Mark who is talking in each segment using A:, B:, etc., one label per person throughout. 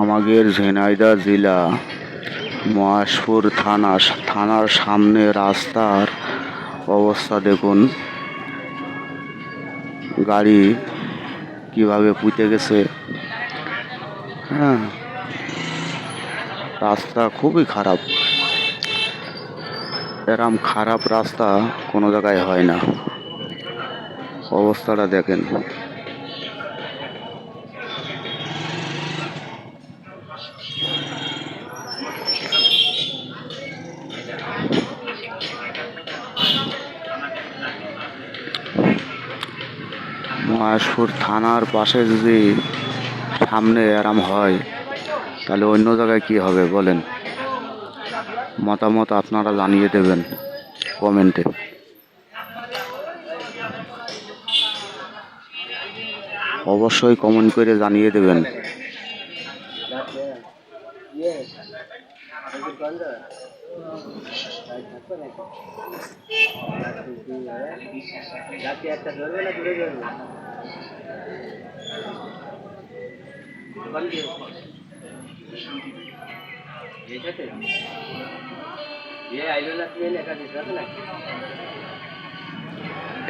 A: আমাদের ঝিনাইদহ জেলা মহেশপুর থানার সামনে রাস্তার অবস্থা দেখুন। গাড়ি কিভাবে পুঁতে গেছে। হ্যাঁ, রাস্তা খুবই খারাপ। এরম খারাপ রাস্তা কোনো জায়গায় হয় না। অবস্থাটা দেখেন। মহেশপুর থানার পাশে যদি সামনে এরম হয়, তাহলে অন্য জায়গায় কি হবে বলেন? মতামত আপনারা জানিয়ে দেবেন কমেন্টে। অবশ্যই কমেন্ট করে জানিয়ে দেবেন।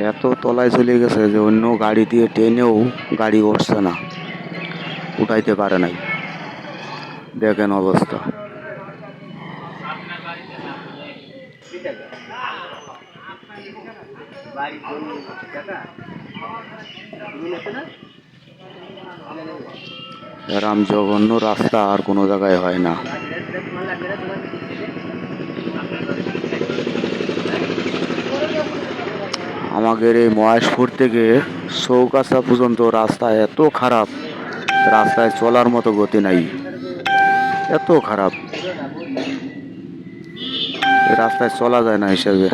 A: এত তলায় চলে গেছে যে অন্য গাড়ি দিয়ে টেনেও গাড়ি উঠছে না, উঠাইতে পারে নাই। দেখেন অবস্থা। এরম জঘন্য রাস্তা আর কোনো জায়গায় হয় না। আমাদের এই মহেশপুর থেকে চৌগাছা পর্যন্ত রাস্তা এত খারাপ, রাস্তায় চলার মতো গতি নাই, এত খারাপ রাস্তায় চলা যায় না হিসেবে।